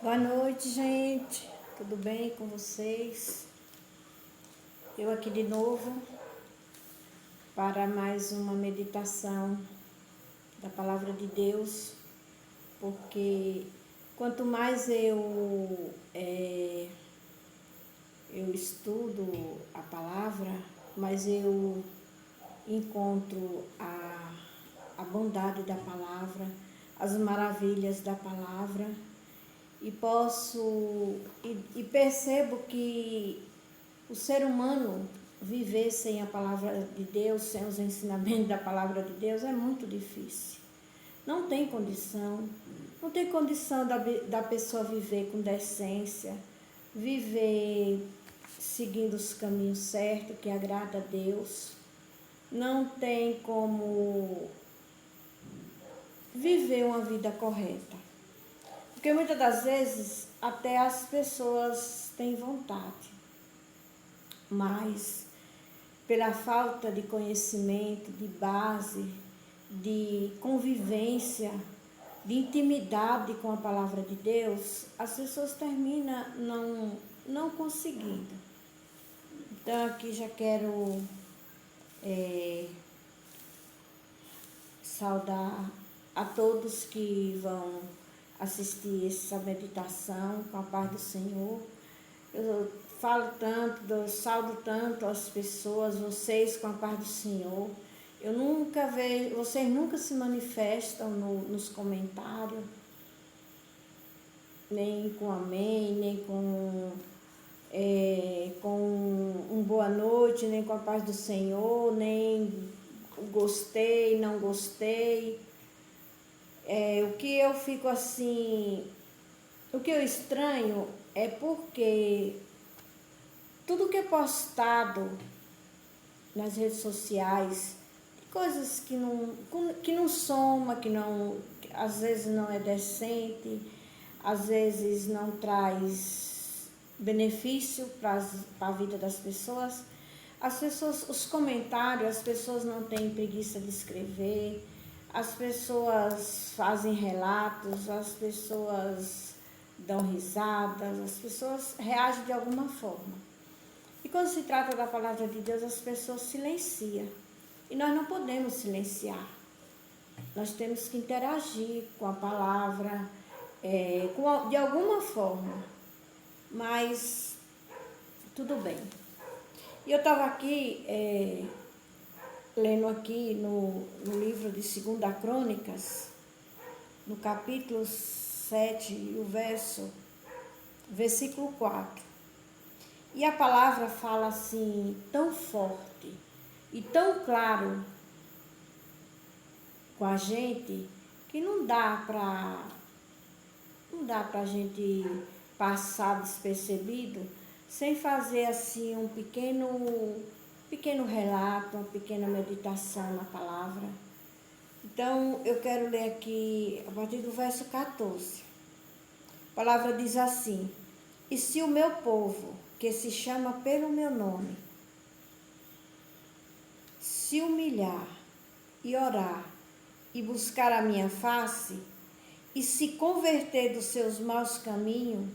Boa noite, gente. Tudo bem com vocês? Eu aqui de novo para mais uma meditação da Palavra de Deus, porque quanto mais eu estudo a Palavra, mais eu encontro a bondade da Palavra, as maravilhas da Palavra. E percebo que o ser humano viver sem a palavra de Deus, sem os ensinamentos da palavra de Deus, é muito difícil. Não tem condição da pessoa viver com decência, viver seguindo os caminhos certos, que agrada a Deus. Não tem como viver uma vida correta. Porque muitas das vezes até as pessoas têm vontade, mas pela falta de conhecimento, de base, de convivência, de intimidade com a palavra de Deus, as pessoas terminam não conseguindo. Então aqui já quero saudar a todos que vão assistir essa meditação com a paz do Senhor. Eu saudo tanto as pessoas, vocês com a paz do Senhor. Eu nunca vejo, vocês nunca se manifestam nos comentários, nem com amém, nem com um boa noite, nem com a paz do Senhor, nem gostei, não gostei. O que eu fico assim, o que eu estranho é porque tudo que é postado nas redes sociais, coisas que não soma, que às vezes não é decente, às vezes não traz benefício para a vida das pessoas. Os comentários, as pessoas não têm preguiça de escrever, as pessoas fazem relatos, as pessoas dão risadas, as pessoas reagem de alguma forma. E quando se trata da palavra de Deus, as pessoas silenciam. E nós não podemos silenciar. Nós temos que interagir com a palavra, de alguma forma. Mas tudo bem. E eu estava aqui lendo aqui no livro de 2 Crônicas, no capítulo 7, o versículo 4. E a palavra fala assim, tão forte e tão claro com a gente, que não dá para a gente passar despercebido, sem fazer assim um pequeno relato, uma pequena meditação na palavra. Então, eu quero ler aqui, a partir do verso 14. A palavra diz assim: e se o meu povo, que se chama pelo meu nome, se humilhar e orar e buscar a minha face, e se converter dos seus maus caminhos,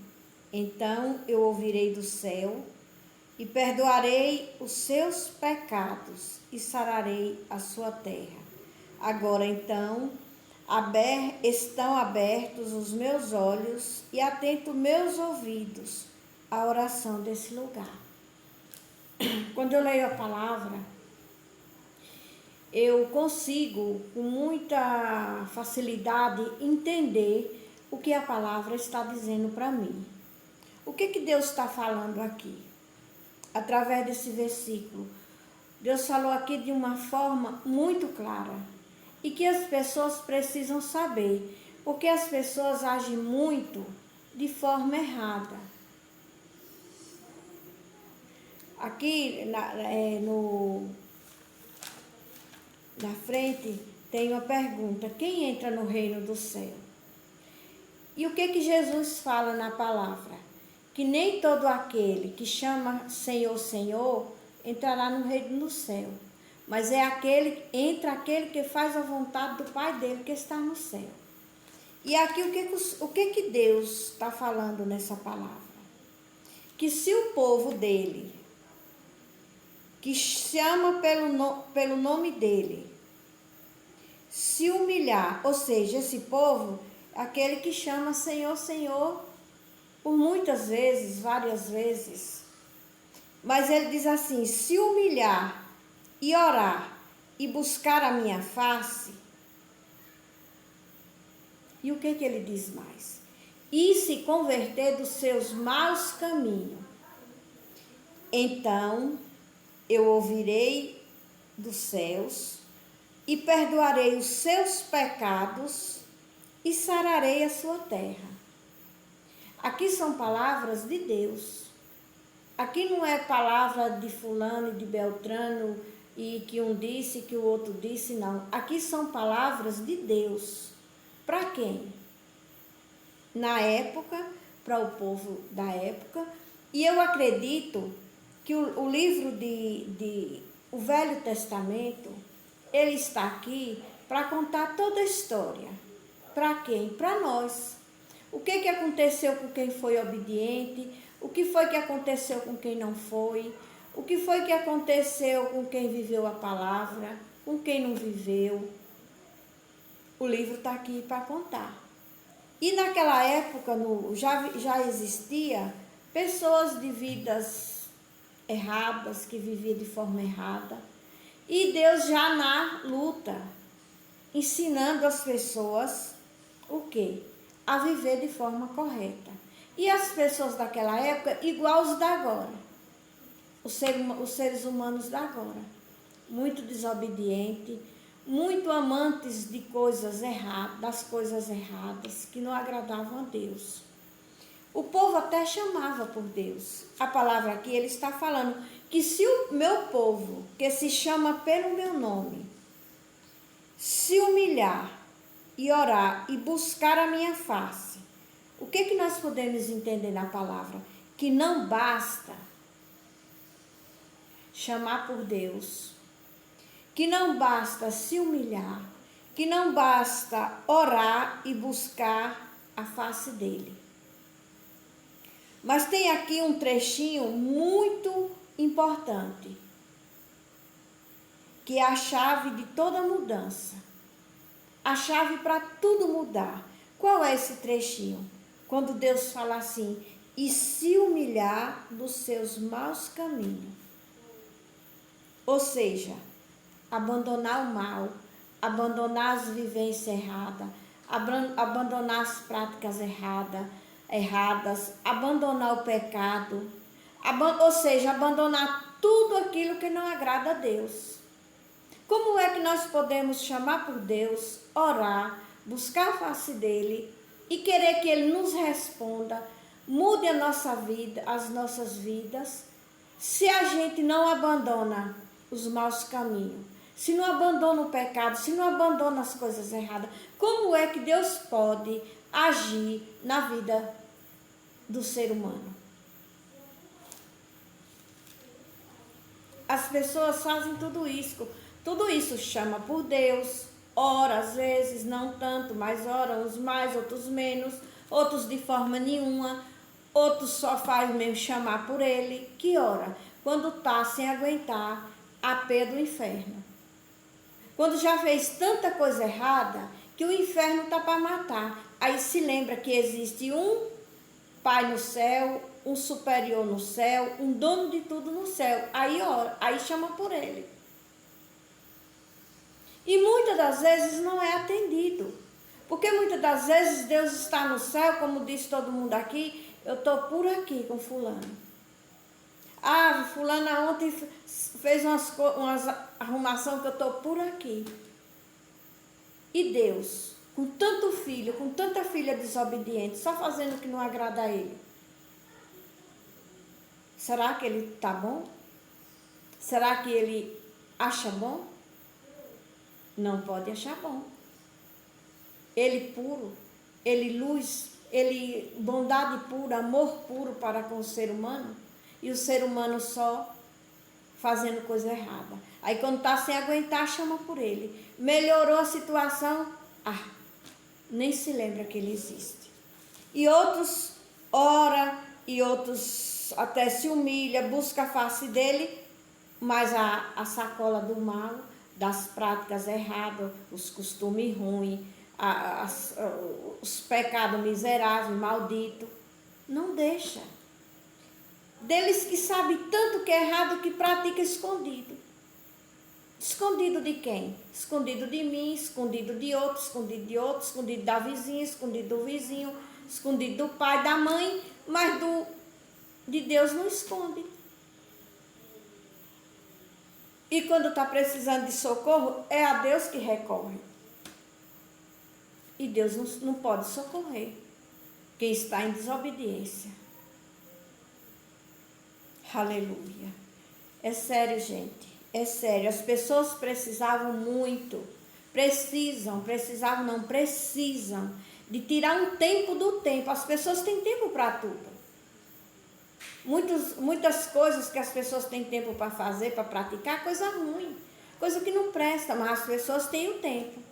então eu ouvirei do céu e perdoarei os seus pecados e sararei a sua terra. Agora então estão abertos os meus olhos e atentos meus ouvidos à oração desse lugar. Quando eu leio a palavra, eu consigo com muita facilidade entender o que a palavra está dizendo para mim. O que Deus está falando aqui? Através desse versículo, Deus falou aqui de uma forma muito clara e que as pessoas precisam saber, porque as pessoas agem muito de forma errada. Aqui na frente tem uma pergunta: quem entra no reino do céu? E o que Jesus fala na palavra? Que nem todo aquele que chama Senhor, Senhor, entrará no reino do céu. Mas entra aquele que faz a vontade do Pai dele que está no céu. E aqui o que Deus está falando nessa palavra? Que se o povo dele, que chama pelo nome dele, se humilhar, ou seja, esse povo, aquele que chama Senhor, Senhor, por muitas vezes, várias vezes, mas ele diz assim, se humilhar e orar e buscar a minha face, e o que ele diz mais? E se converter dos seus maus caminhos, então eu ouvirei dos céus e perdoarei os seus pecados e sararei a sua terra. Aqui são palavras de Deus. Aqui não é palavra de fulano e de Beltrano e que um disse, que o outro disse, não. Aqui são palavras de Deus. Para quem? Na época, para o povo da época. E eu acredito que o livro o Velho Testamento, ele está aqui para contar toda a história. Para quem? Para nós. O que aconteceu com quem foi obediente? O que foi que aconteceu com quem não foi? O que foi que aconteceu com quem viveu a palavra? Com quem não viveu? O livro está aqui para contar. E naquela época já existia pessoas de vidas erradas, que viviam de forma errada. E Deus já na luta, ensinando as pessoas o quê? A viver de forma correta. E as pessoas daquela época, igual os da agora. Os seres humanos da agora. Muito desobedientes, muito amantes de coisas erradas, das coisas erradas, que não agradavam a Deus. O povo até chamava por Deus. A palavra aqui, ele está falando que se o meu povo, que se chama pelo meu nome, se humilhar e orar e buscar a minha face, o que nós podemos entender na palavra? Que não basta chamar por Deus, que não basta se humilhar, que não basta orar e buscar a face dele. Mas tem aqui um trechinho muito importante, que é a chave de toda mudança, a chave para tudo mudar. Qual é esse trechinho? Quando Deus fala assim, e se humilhar dos seus maus caminhos. Ou seja, abandonar o mal, abandonar as vivências erradas, abandonar as práticas erradas, abandonar o pecado, ou seja, abandonar tudo aquilo que não agrada a Deus. Como é que nós podemos chamar por Deus, orar, buscar a face dele e querer que ele nos responda, mude a nossa vida, as nossas vidas, se a gente não abandona os maus caminhos, se não abandona o pecado, se não abandona as coisas erradas? Como é que Deus pode agir na vida do ser humano? As pessoas fazem tudo isso chama por Deus, ora às vezes, não tanto, mas ora uns mais, outros menos, outros de forma nenhuma, outros só faz mesmo chamar por ele, que ora, quando está sem aguentar a pé do inferno. Quando já fez tanta coisa errada que o inferno está para matar. Aí se lembra que existe um Pai no céu, um superior no céu, um dono de tudo no céu. Aí ora, aí chama por ele. E muitas das vezes não é atendido. Porque muitas das vezes Deus está no céu, como disse todo mundo aqui, eu estou por aqui com fulano. Ah, fulana ontem fez umas arrumação que eu estou por aqui. E Deus, com tanto filho, com tanta filha desobediente, só fazendo o que não agrada a ele. Será que ele está bom? Será que ele acha bom? Não pode achar bom. Ele puro, ele luz, ele bondade pura, amor puro para com o ser humano. E o ser humano só fazendo coisa errada. Aí quando está sem aguentar, chama por ele. Melhorou a situação? nem se lembra que ele existe. E outros ora, e outros até se humilha, busca a face dele, mas a sacola do mal, das práticas erradas, os costumes ruins, os pecados miseráveis, malditos, não deixa. Deles que sabe tanto que é errado que pratica escondido. Escondido de quem? Escondido de mim, escondido de outro, escondido da vizinha, escondido do vizinho, escondido do pai, da mãe, mas de Deus não esconde. E quando está precisando de socorro, é a Deus que recorre. E Deus não pode socorrer quem está em desobediência. Aleluia. É sério, gente. É sério. As pessoas precisavam muito. Precisam de tirar um tempo do tempo. As pessoas têm tempo para tudo. Muitas coisas que as pessoas têm tempo para fazer, para praticar, coisa ruim. Coisa que não presta, mas as pessoas têm o tempo.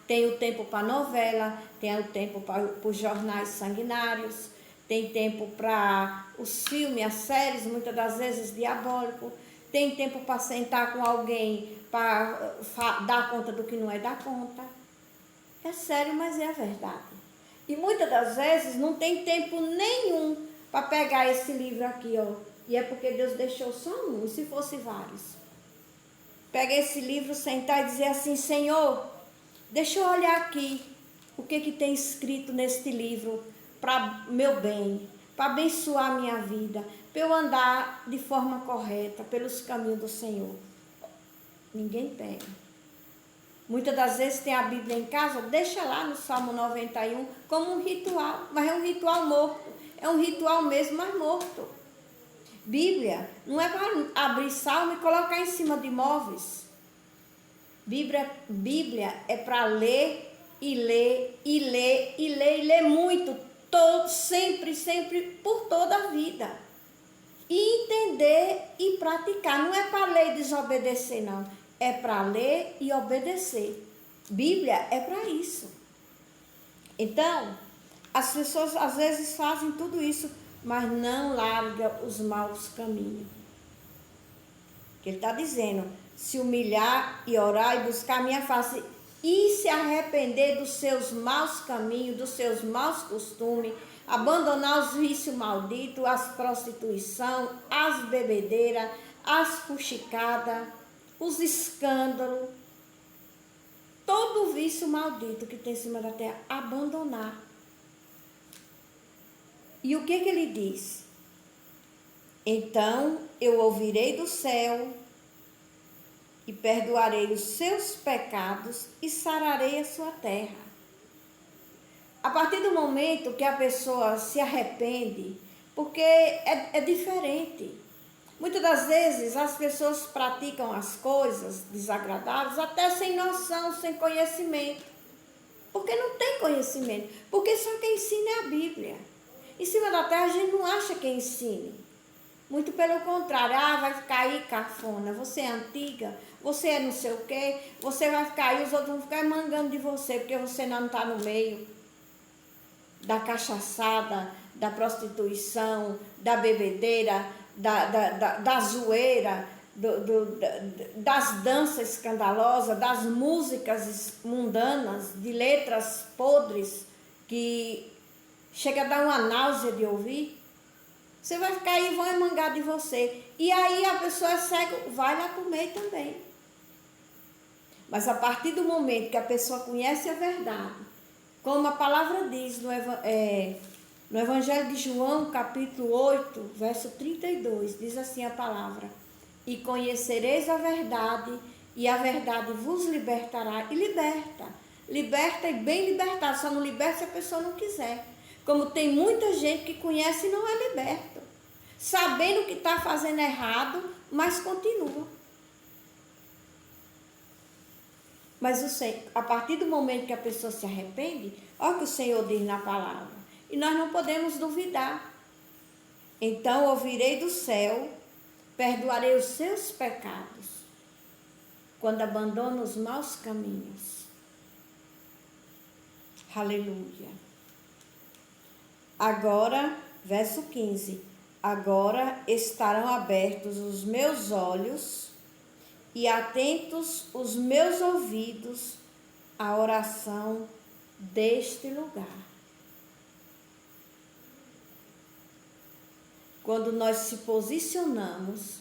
Tem o tempo para novela, tem o tempo para os jornais sanguinários, tem tempo para os filmes, as séries, muitas das vezes diabólicos, tem tempo para sentar com alguém, para dar conta do que não é dar conta. É sério, mas é a verdade. E muitas das vezes não tem tempo nenhum para pegar esse livro aqui, ó. E é porque Deus deixou só um, e se fosse vários. Pega esse livro, sentar e dizer assim: Senhor, deixa eu olhar aqui o que tem escrito neste livro para meu bem, para abençoar a minha vida, para eu andar de forma correta pelos caminhos do Senhor. Ninguém pega. Muitas das vezes tem a Bíblia em casa, deixa lá no Salmo 91 como um ritual, mas é um ritual morto. É um ritual mesmo, mas morto. Bíblia não é para abrir salmo e colocar em cima de móveis. Bíblia é para ler e ler e ler e ler e ler muito, sempre, por toda a vida. E entender e praticar. Não é para ler e desobedecer, não. É para ler e obedecer. Bíblia é para isso. Então, as pessoas às vezes fazem tudo isso, mas não largam os maus caminhos. Que ele está dizendo: se humilhar e orar e buscar a minha face e se arrepender dos seus maus caminhos, dos seus maus costumes, abandonar os vícios malditos, as prostituição, as bebedeiras, as fuxicadas, os escândalos, todo o vício maldito que tem em cima da terra, abandonar. E o que ele diz? Então eu ouvirei do céu e perdoarei os seus pecados e sararei a sua terra. A partir do momento que a pessoa se arrepende, porque é diferente. Muitas das vezes as pessoas praticam as coisas desagradáveis até sem noção, sem conhecimento. Porque não tem conhecimento. Porque só quem ensina é a Bíblia. Em cima da terra a gente não acha quem ensine. Muito pelo contrário, vai ficar aí cafona, você é antiga, você é não sei o quê, você vai ficar aí, os outros vão ficar mangando de você, porque você não está no meio da cachaçada, da prostituição, da bebedeira, da zoeira, das danças escandalosas, das músicas mundanas, de letras podres, que chega a dar uma náusea de ouvir. Você vai ficar aí e vão mangar de você. E aí a pessoa é cega, vai lá comer também. Mas a partir do momento que a pessoa conhece a verdade, como a palavra diz no Evangelho de João, capítulo 8, verso 32, diz assim a palavra: e conhecereis a verdade, e a verdade vos libertará. E liberta. Liberta e bem libertado. Só não liberta se a pessoa não quiser. Como tem muita gente que conhece e não é liberto, sabendo que está fazendo errado, mas continua. Mas a partir do momento que a pessoa se arrepende, olha o que o Senhor diz na palavra, e nós não podemos duvidar. Então ouvirei do céu, perdoarei os seus pecados, quando abandona os maus caminhos. Aleluia. Agora, verso 15. Agora estarão abertos os meus olhos e atentos os meus ouvidos à oração deste lugar. Quando nós se posicionamos,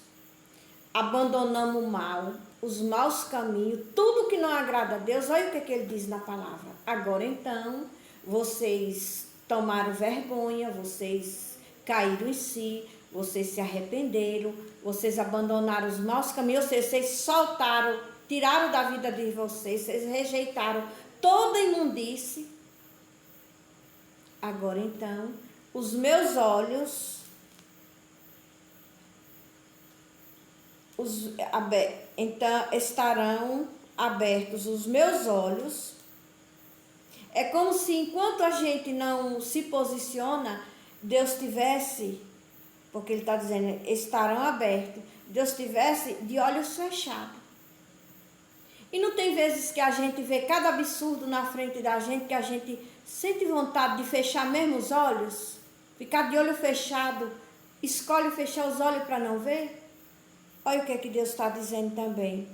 abandonamos o mal, os maus caminhos, tudo que não agrada a Deus, olha o que ele diz na palavra. Agora então, vocês tomaram vergonha, vocês caíram em si, vocês se arrependeram, vocês abandonaram os maus caminhos, ou seja, vocês soltaram, tiraram da vida de vocês, vocês rejeitaram toda imundície. Agora então, os meus olhos, então estarão abertos os meus olhos. É como se enquanto a gente não se posiciona, Deus tivesse, porque ele está dizendo, estarão abertos, Deus tivesse de olhos fechados. E não tem vezes que a gente vê cada absurdo na frente da gente, que a gente sente vontade de fechar mesmo os olhos, ficar de olho fechado, escolhe fechar os olhos para não ver? Olha o que Deus está dizendo também.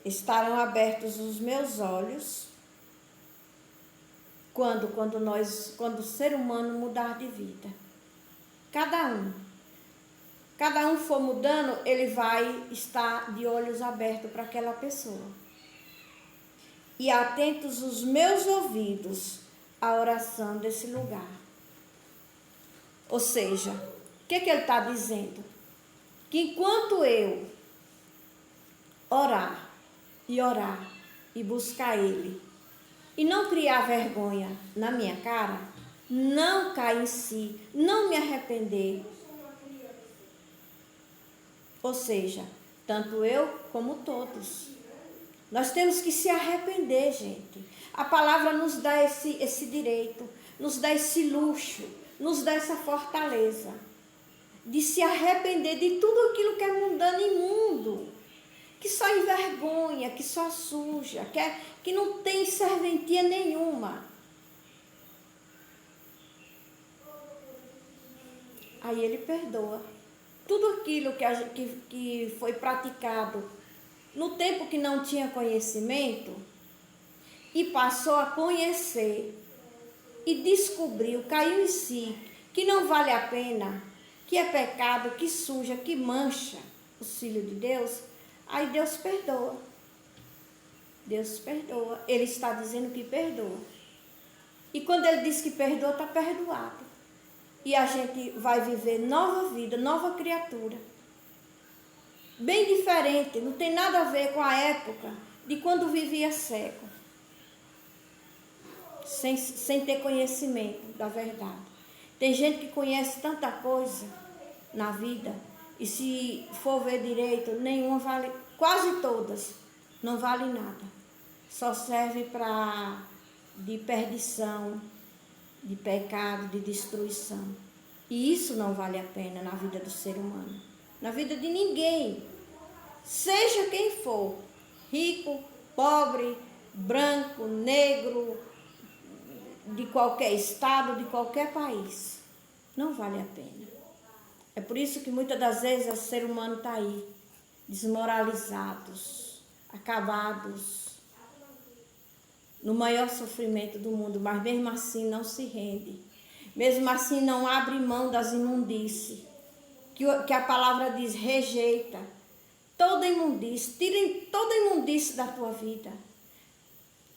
Estarão abertos os meus olhos quando o ser humano mudar de vida. Cada um for mudando, ele vai estar de olhos abertos para aquela pessoa. E atentos os meus ouvidos à oração desse lugar. Ou seja, o que ele está dizendo? Que enquanto eu orar e buscar Ele, e não criar vergonha na minha cara, não cair em si, não me arrepender. Ou seja, tanto eu como todos. Nós temos que se arrepender, gente. A palavra nos dá esse direito, nos dá esse luxo, nos dá essa fortaleza de se arrepender de tudo aquilo que é mundano e imundo, que só envergonha, que só suja, que não tem serventia nenhuma. Aí ele perdoa. Tudo aquilo que foi praticado no tempo que não tinha conhecimento e passou a conhecer e descobriu, caiu em si, que não vale a pena, que é pecado, que suja, que mancha os filhos de Deus, aí Deus perdoa. Deus perdoa. Ele está dizendo que perdoa. E quando ele diz que perdoa, está perdoado. E a gente vai viver nova vida, nova criatura. Bem diferente, não tem nada a ver com a época de quando vivia cego. Sem ter conhecimento da verdade. Tem gente que conhece tanta coisa na vida e se for ver direito, nenhuma vale, quase todas, não vale nada. Só serve de perdição, de pecado, de destruição. E isso não vale a pena na vida do ser humano, na vida de ninguém. Seja quem for, rico, pobre, branco, negro, de qualquer estado, de qualquer país. Não vale a pena. É por isso que muitas das vezes o ser humano está aí, desmoralizados, acabados, no maior sofrimento do mundo, mas mesmo assim não se rende. Mesmo assim não abre mão das imundícies, que a palavra diz, rejeita toda imundície, tirem toda imundície da tua vida.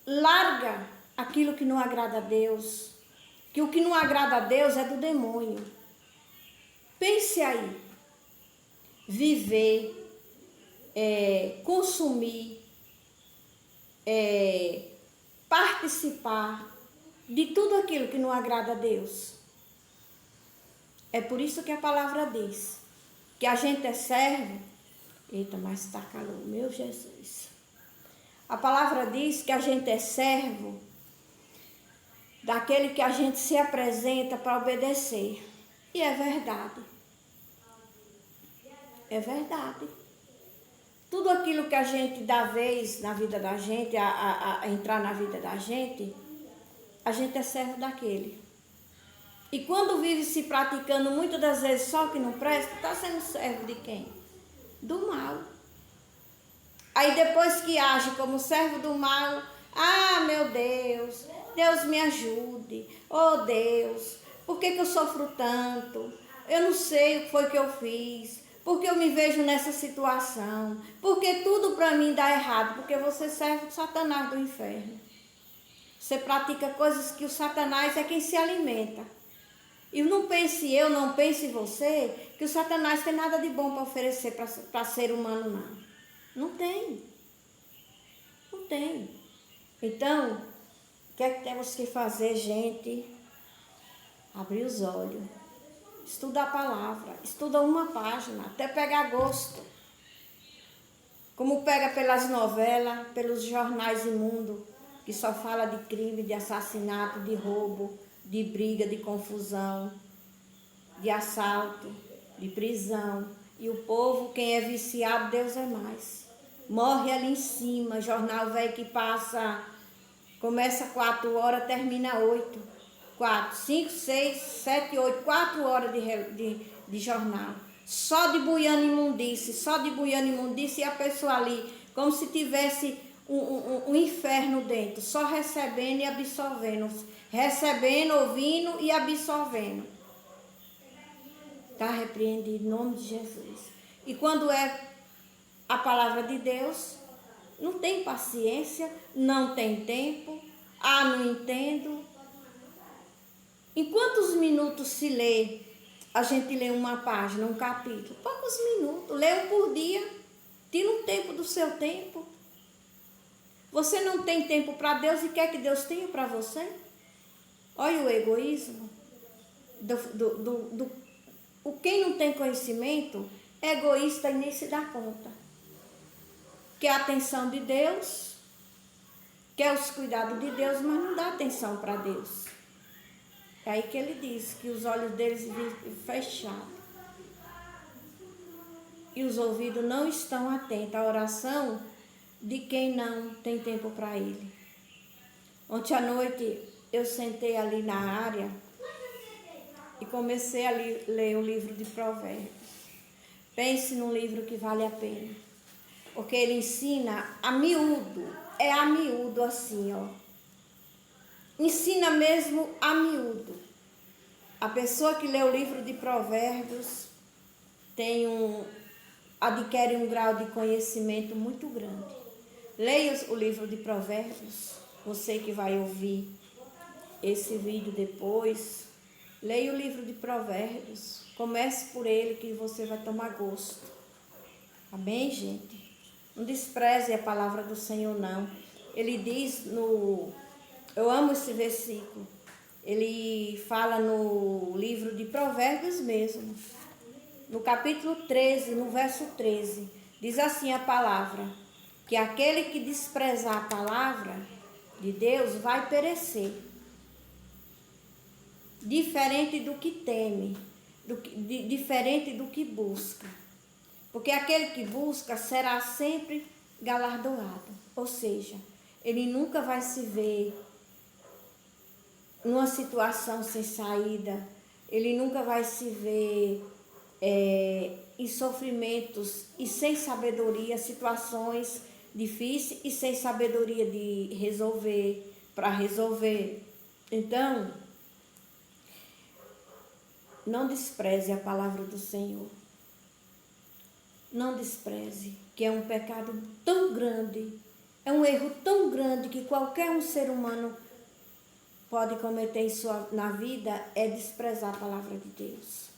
Larga aquilo que não agrada a Deus, que o que não agrada a Deus é do demônio. Pense aí, viver, consumir, participar de tudo aquilo que não agrada a Deus. É por isso que a palavra diz que a gente é servo. Eita, mas está calor, meu Jesus. A palavra diz que a gente é servo daquele que a gente se apresenta para obedecer. E é verdade. É verdade. Tudo aquilo que a gente dá vez na vida da gente, a entrar na vida da gente, a gente é servo daquele. E quando vive se praticando muitas das vezes só o que não presta, está sendo servo de quem? Do mal. Aí depois que age como servo do mal, ah, meu Deus, Deus me ajude. Oh Deus, por que eu sofro tanto? Eu não sei o que foi que eu fiz. Porque eu me vejo nessa situação. Porque tudo para mim dá errado. Porque você serve o Satanás do inferno. Você pratica coisas que o Satanás é quem se alimenta. E não pense eu, não pense você, que o Satanás tem nada de bom para oferecer para ser humano, não. Não tem. Não tem. Então, o que é que temos que fazer, gente? Abrir os olhos. Estuda a palavra. Estuda uma página, até pegar gosto. Como pega pelas novelas, pelos jornais imundos, que só fala de crime, de assassinato, de roubo, de briga, de confusão, de assalto, de prisão. E o povo, quem é viciado, Deus é mais. Morre ali em cima, jornal velho que passa, começa 4 horas, termina 8. 4, 5, 6, 7, 8, 4 horas de jornal. Só de buiando imundice, e a pessoa ali, como se tivesse um inferno dentro, só recebendo e absorvendo. Recebendo, ouvindo e absorvendo. Está repreendido em nome de Jesus. E quando é a palavra de Deus, não tem paciência, não tem tempo, não entendo. Em quantos minutos se lê? A gente lê uma página, um capítulo. Poucos minutos, lê um por dia. Tira um tempo do seu tempo. Você não tem tempo para Deus e quer que Deus tenha para você? Olha o egoísmo. Quem não tem conhecimento é egoísta e nem se dá conta. Quer a atenção de Deus, quer os cuidados de Deus, mas não dá atenção para Deus. É aí que ele diz que os olhos deles vivem fechados. E os ouvidos não estão atentos à oração de quem não tem tempo para ele. Ontem à noite eu sentei ali na área e comecei a ler o livro de Provérbios. Pense num livro que vale a pena. Porque ele ensina a miúdo. É a miúdo assim, ó. Ensina mesmo a miúdo. A pessoa que lê o livro de Provérbios adquire um grau de conhecimento muito grande. Leia o livro de Provérbios. Você que vai ouvir esse vídeo depois, leia o livro de Provérbios. Comece por ele que você vai tomar gosto. Amém, gente? Não despreze a palavra do Senhor, não. Ele diz eu amo esse versículo. Ele fala no livro de Provérbios mesmo. No capítulo 13, no verso 13. Diz assim a palavra: que aquele que desprezar a palavra de Deus vai perecer. Diferente do que teme, diferente do que busca. Porque aquele que busca será sempre galardoado. Ou seja, ele nunca vai se ver numa situação sem saída. Ele nunca vai se ver em sofrimentos e sem sabedoria, situações difíceis e sem sabedoria de resolver, para resolver. Então, não despreze a palavra do Senhor. Não despreze, que é um pecado tão grande, é um erro tão grande que qualquer um ser humano pode cometer na vida, é desprezar a palavra de Deus.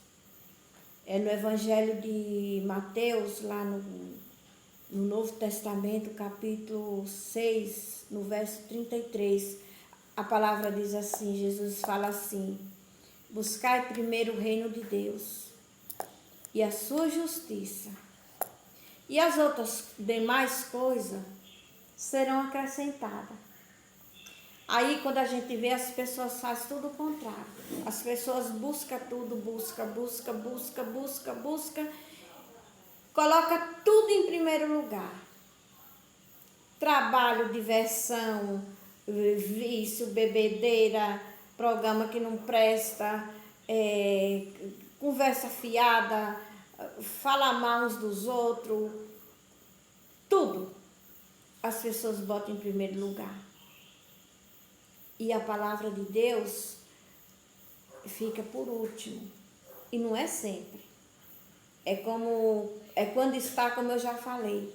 É no Evangelho de Mateus, lá no Novo Testamento, capítulo 6, no verso 33, a palavra diz assim, Jesus fala assim: buscai primeiro o reino de Deus e a sua justiça, e as outras demais coisas serão acrescentadas. Aí quando a gente vê, as pessoas fazem tudo o contrário. As pessoas buscam tudo, busca, coloca tudo em primeiro lugar. Trabalho, diversão, vício, bebedeira, programa que não presta, conversa fiada, falar mal uns dos outros, tudo as pessoas botam em primeiro lugar. E a palavra de Deus fica por último. E não é sempre. É quando está, como eu já falei,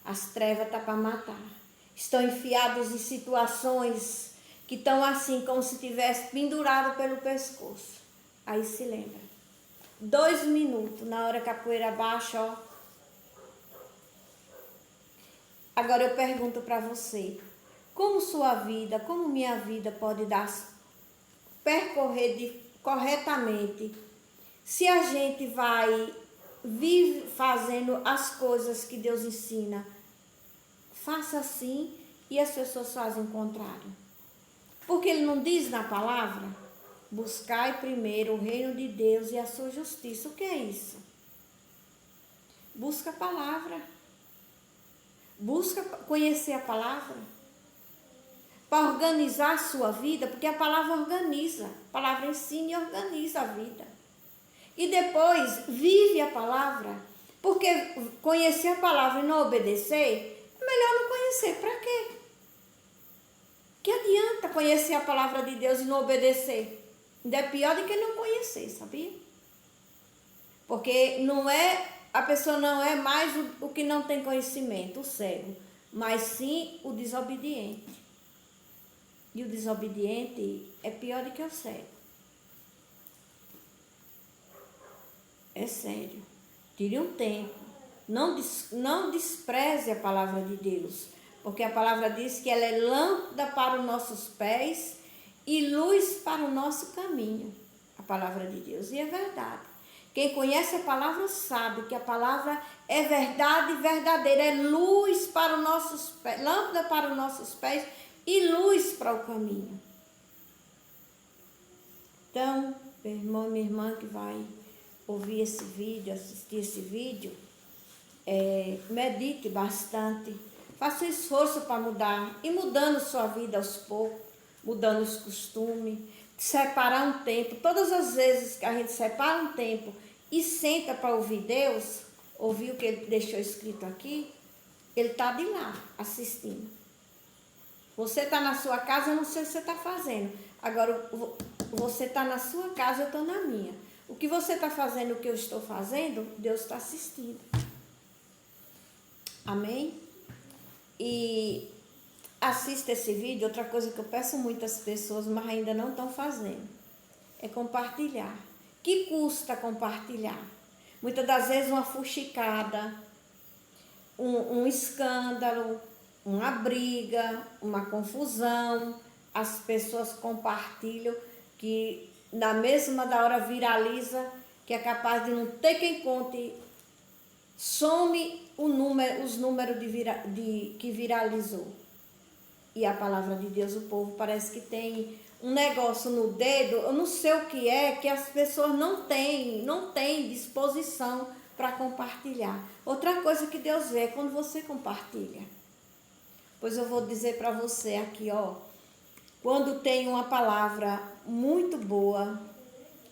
as trevas estão para matar. Estão enfiados em situações que estão assim, como se tivesse pendurado pelo pescoço. Aí se lembra. 2 minutos, na hora que a poeira baixa, ó. Agora eu pergunto para você, como sua vida, como minha vida pode percorrer corretamente se a gente vive fazendo as coisas que Deus ensina? Faça assim e as pessoas fazem o contrário. Porque ele não diz na palavra, buscai primeiro o reino de Deus e a sua justiça. O que é isso? Busca a palavra. Busca conhecer a palavra. Para organizar a sua vida, porque a palavra organiza. A palavra ensina e organiza a vida. E depois vive a palavra. Porque conhecer a palavra e não obedecer, é melhor não conhecer. Para quê? Que adianta conhecer a palavra de Deus e não obedecer? Ainda é pior do que não conhecer, sabia? Porque a pessoa não é mais o que não tem conhecimento, o cego, mas sim o desobediente. E o desobediente é pior do que o cego. É sério. Tire um tempo. Não despreze a palavra de Deus. Porque a palavra diz que ela é lâmpada para os nossos pés e luz para o nosso caminho. A palavra de Deus. E é verdade. Quem conhece a palavra sabe que a palavra é verdade verdadeira. É luz para os nossos pés, lâmpada para os nossos pés e luz para o caminho. Então, meu irmão, minha irmã que vai ouvir esse vídeo, assistir esse vídeo, medite bastante, faça um esforço para mudar, e mudando sua vida aos poucos, mudando os costumes, separar um tempo. Todas as vezes que a gente separa um tempo e senta para ouvir Deus, ouvir o que ele deixou escrito aqui, ele está de lá, assistindo. Você está na sua casa, eu não sei o que você está fazendo. Agora, você está na sua casa, eu estou na minha. O que você está fazendo, o que eu estou fazendo, Deus está assistindo. Amém? E assista esse vídeo. Outra coisa que eu peço a muitas pessoas, mas ainda não estão fazendo, é compartilhar. Que custa compartilhar? Muitas das vezes uma fuxicada, um escândalo, uma briga, uma confusão, as pessoas compartilham, que na mesma da hora viraliza, que é capaz de não ter quem conte, some os números que viralizou. E a palavra de Deus, o povo parece que tem um negócio no dedo, eu não sei o que as pessoas não têm disposição para compartilhar. Outra coisa que Deus vê é quando você compartilha. Pois eu vou dizer para você aqui, ó, quando tem uma palavra muito boa,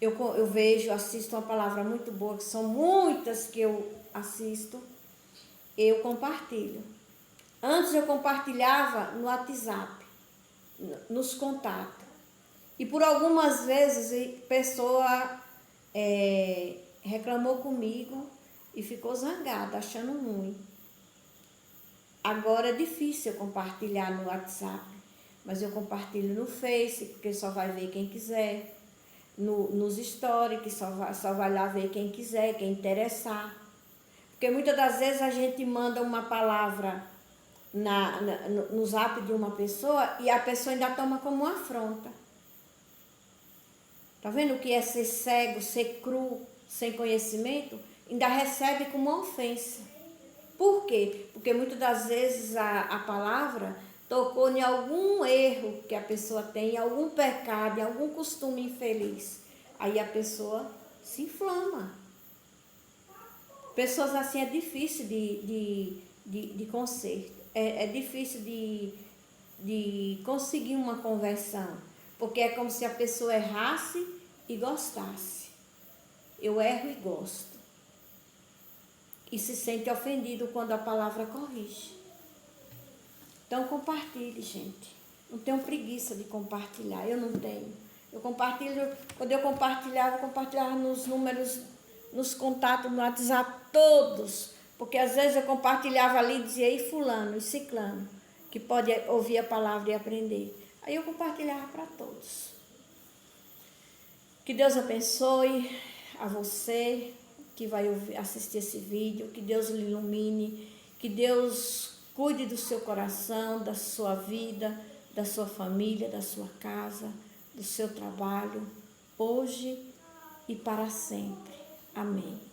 eu vejo, assisto uma palavra muito boa, que são muitas que eu assisto, eu compartilho. Antes eu compartilhava no WhatsApp, nos contatos. E por algumas vezes a pessoa reclamou comigo e ficou zangada, achando ruim. Agora é difícil eu compartilhar no WhatsApp, mas eu compartilho no Face, porque só vai ver quem quiser. Nos stories, que só vai lá ver quem quiser, quem interessar. Porque muitas das vezes a gente manda uma palavra no zap de uma pessoa e a pessoa ainda toma como uma afronta. Tá vendo o que é ser cego, ser cru, sem conhecimento? Ainda recebe como uma ofensa. Por quê? Porque muitas das vezes a palavra tocou em algum erro que a pessoa tem, em algum pecado, em algum costume infeliz. Aí a pessoa se inflama. Pessoas assim é difícil de conserto. É difícil de conseguir uma conversão, porque é como se a pessoa errasse e gostasse. Eu erro e gosto. E se sente ofendido quando a palavra corrige. Então compartilhe, gente. Não tenho preguiça de compartilhar, eu não tenho. Eu compartilho, quando eu compartilhava nos números, nos contatos no WhatsApp, todos. Porque às vezes eu compartilhava ali e dizia, e fulano, e ciclano, que pode ouvir a palavra e aprender. Aí eu compartilhava para todos. Que Deus abençoe a você que vai assistir esse vídeo, que Deus lhe ilumine, que Deus cuide do seu coração, da sua vida, da sua família, da sua casa, do seu trabalho, hoje e para sempre. Amém.